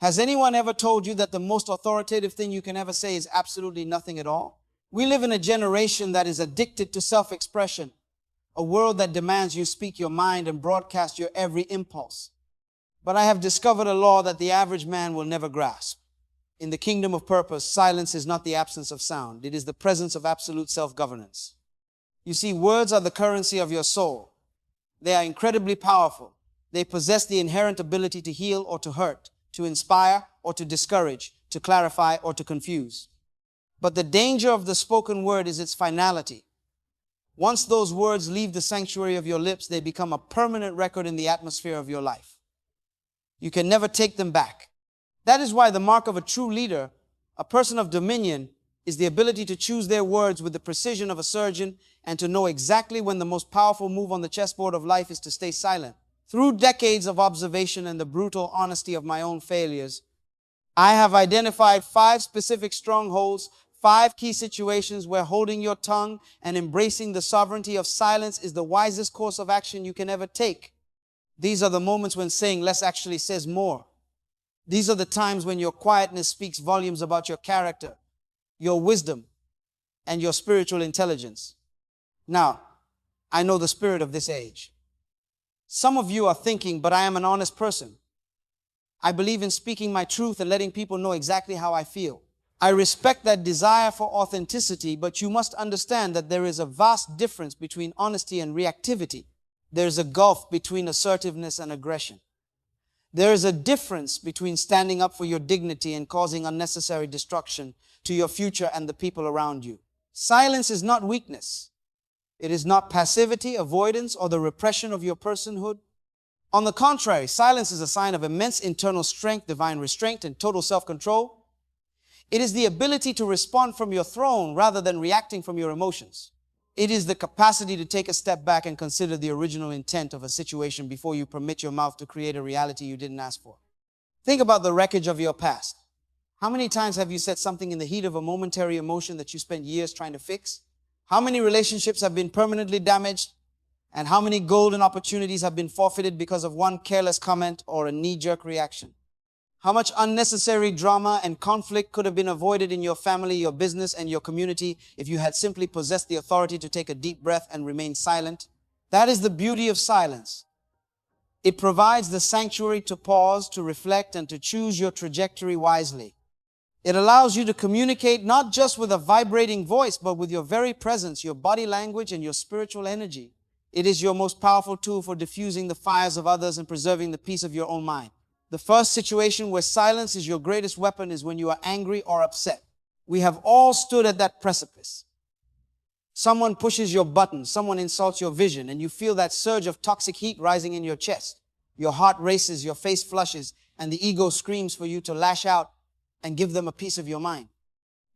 Has anyone ever told you that the most authoritative thing you can ever say is absolutely nothing at all? We live in a generation that is addicted to self-expression, a world that demands you speak your mind and broadcast your every impulse. But I have discovered a law that the average man will never grasp. In the kingdom of purpose, silence is not the absence of sound. It is the presence of absolute self-governance. You see, words are the currency of your soul. They are incredibly powerful. They possess the inherent ability to heal or to hurt, to inspire or to discourage, to clarify or to confuse. But the danger of the spoken word is its finality. Once those words leave the sanctuary of your lips, they become a permanent record in the atmosphere of your life. You can never take them back. That is why the mark of a true leader, a person of dominion, is the ability to choose their words with the precision of a surgeon and to know exactly when the most powerful move on the chessboard of life is to stay silent. Through decades of observation and the brutal honesty of my own failures, I have identified 5 specific strongholds, 5 key situations where holding your tongue and embracing the sovereignty of silence is the wisest course of action you can ever take. These are the moments when saying less actually says more. These are the times when your quietness speaks volumes about your character, your wisdom, and your spiritual intelligence. Now, I know the spirit of this age. Some of you are thinking, but I am an honest person. I believe in speaking my truth and letting people know exactly how I feel. I respect that desire for authenticity, but you must understand that there is a vast difference between honesty and reactivity. There is a gulf between assertiveness and aggression. There is a difference between standing up for your dignity and causing unnecessary destruction to your future and the people around you. Silence is not weakness. It is not passivity, avoidance, or the repression of your personhood. On the contrary, silence is a sign of immense internal strength, divine restraint, and total self-control. It is the ability to respond from your throne rather than reacting from your emotions. It is the capacity to take a step back and consider the original intent of a situation before you permit your mouth to create a reality you didn't ask for. Think about the wreckage of your past. How many times have you said something in the heat of a momentary emotion that you spent years trying to fix? How many relationships have been permanently damaged? And how many golden opportunities have been forfeited because of one careless comment or a knee-jerk reaction? How much unnecessary drama and conflict could have been avoided in your family, your business, and your community if you had simply possessed the authority to take a deep breath and remain silent? That is the beauty of silence. It provides the sanctuary to pause, to reflect, and to choose your trajectory wisely. It allows you to communicate not just with a vibrating voice, but with your very presence, your body language, and your spiritual energy. It is your most powerful tool for diffusing the fires of others and preserving the peace of your own mind. The first situation where silence is your greatest weapon is when you are angry or upset. We have all stood at that precipice. Someone pushes your button, someone insults your vision, and you feel that surge of toxic heat rising in your chest. Your heart races, your face flushes, and the ego screams for you to lash out and give them a piece of your mind.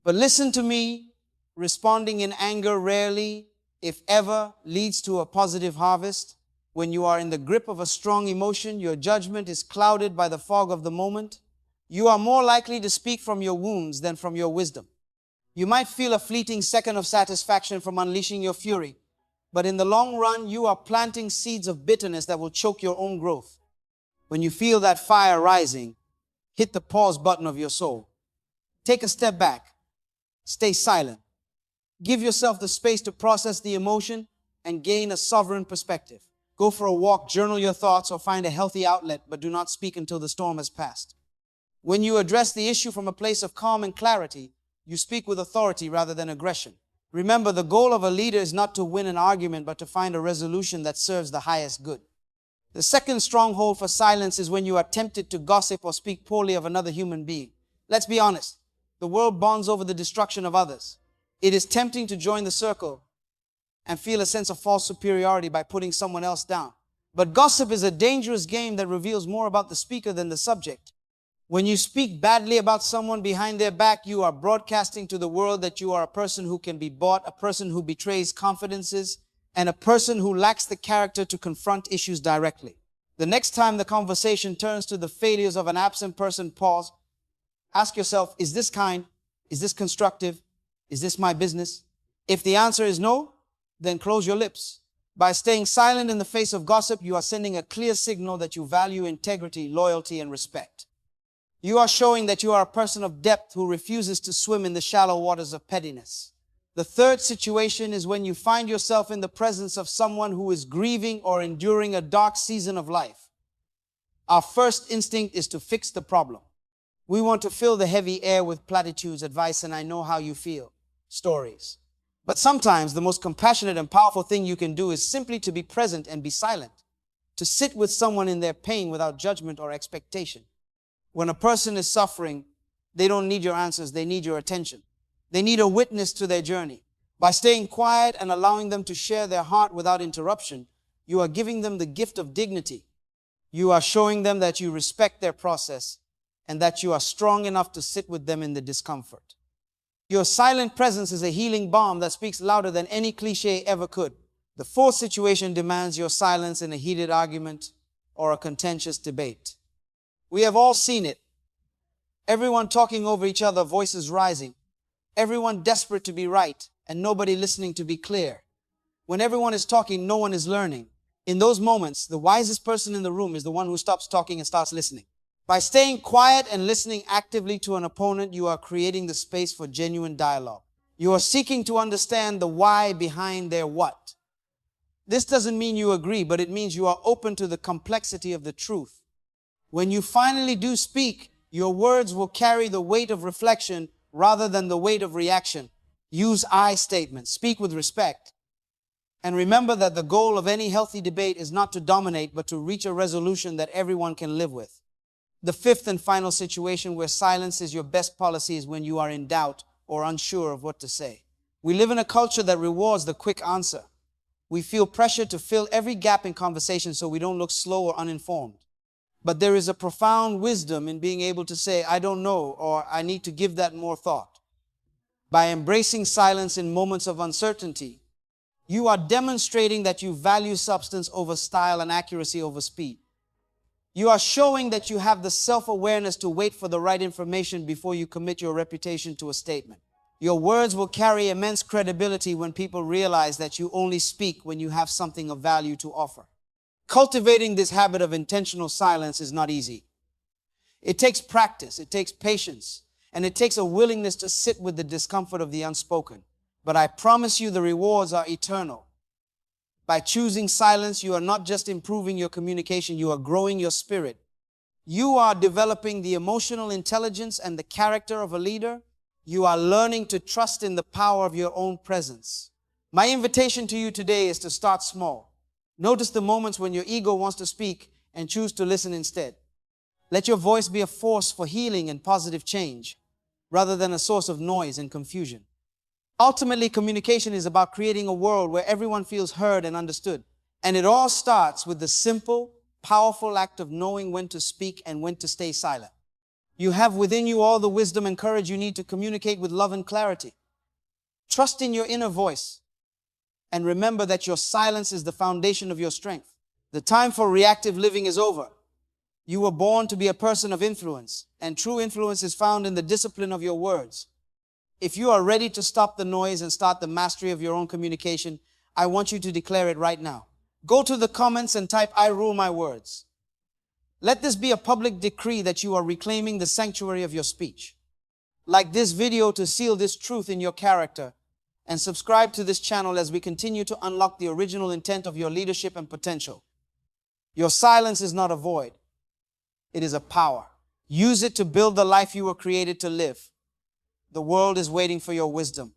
But listen to me, responding in anger rarely, if ever, leads to a positive harvest. When you are in the grip of a strong emotion, your judgment is clouded by the fog of the moment. You are more likely to speak from your wounds than from your wisdom. You might feel a fleeting second of satisfaction from unleashing your fury, but in the long run, you are planting seeds of bitterness that will choke your own growth. When you feel that fire rising, hit the pause button of your soul. Take a step back. Stay silent. Give yourself the space to process the emotion and gain a sovereign perspective. Go for a walk, journal your thoughts, or find a healthy outlet, but do not speak until the storm has passed. When you address the issue from a place of calm and clarity, you speak with authority rather than aggression. Remember, the goal of a leader is not to win an argument, but to find a resolution that serves the highest good. The second stronghold for silence is when you are tempted to gossip or speak poorly of another human being. Let's be honest. The world bonds over the destruction of others. It is tempting to join the circle and feel a sense of false superiority by putting someone else down. But gossip is a dangerous game that reveals more about the speaker than the subject. When you speak badly about someone behind their back, you are broadcasting to the world that you are a person who can be bought, a person who betrays confidences, and a person who lacks the character to confront issues directly. The next time the conversation turns to the failures of an absent person, pause. Ask yourself, is this kind? Is this constructive? Is this my business? If the answer is no, then close your lips. By staying silent in the face of gossip, you are sending a clear signal that you value integrity, loyalty, and respect. You are showing that you are a person of depth who refuses to swim in the shallow waters of pettiness. The third situation is when you find yourself in the presence of someone who is grieving or enduring a dark season of life. Our first instinct is to fix the problem. We want to fill the heavy air with platitudes, advice, and I know how you feel stories. But sometimes the most compassionate and powerful thing you can do is simply to be present and be silent, to sit with someone in their pain without judgment or expectation. When a person is suffering, they don't need your answers, they need your attention. They need a witness to their journey. By staying quiet and allowing them to share their heart without interruption, you are giving them the gift of dignity. You are showing them that you respect their process and that you are strong enough to sit with them in the discomfort. Your silent presence is a healing balm that speaks louder than any cliche ever could. The fourth situation demands your silence in a heated argument or a contentious debate. We have all seen it. Everyone talking over each other, voices rising. Everyone desperate to be right and nobody listening to be clear. When everyone is talking, no one is learning. In those moments, the wisest person in the room is the one who stops talking and starts listening. By staying quiet and listening actively to an opponent, you are creating the space for genuine dialogue. You are seeking to understand the why behind their what. This doesn't mean you agree, but it means you are open to the complexity of the truth. When you finally do speak, your words will carry the weight of reflection rather than the weight of reaction. Use I statements. Speak with respect. And remember that the goal of any healthy debate is not to dominate, but to reach a resolution that everyone can live with. The fifth and final situation where silence is your best policy is when you are in doubt or unsure of what to say. We live in a culture that rewards the quick answer. We feel pressure to fill every gap in conversation so we don't look slow or uninformed. But there is a profound wisdom in being able to say, I don't know, or I need to give that more thought. By embracing silence in moments of uncertainty, you are demonstrating that you value substance over style and accuracy over speed. You are showing that you have the self-awareness to wait for the right information before you commit your reputation to a statement. Your words will carry immense credibility when people realize that you only speak when you have something of value to offer. Cultivating this habit of intentional silence is not easy. It takes practice, it takes patience, and it takes a willingness to sit with the discomfort of the unspoken. But I promise you the rewards are eternal. By choosing silence, you are not just improving your communication, you are growing your spirit. You are developing the emotional intelligence and the character of a leader. You are learning to trust in the power of your own presence. My invitation to you today is to start small. Notice the moments when your ego wants to speak and choose to listen instead. Let your voice be a force for healing and positive change, rather than a source of noise and confusion. Ultimately, communication is about creating a world where everyone feels heard and understood. And it all starts with the simple, powerful act of knowing when to speak and when to stay silent. You have within you all the wisdom and courage you need to communicate with love and clarity. Trust in your inner voice. And remember that your silence is the foundation of your strength. The time for reactive living is over. You were born to be a person of influence, and true influence is found in the discipline of your words. If you are ready to stop the noise and start the mastery of your own communication, I want you to declare it right now. Go to the comments and type, I rule my words. Let this be a public decree that you are reclaiming the sanctuary of your speech. Like this video to seal this truth in your character, and subscribe to this channel as we continue to unlock the original intent of your leadership and potential. Your silence is not a void. It is a power. Use it to build the life you were created to live. The world is waiting for your wisdom.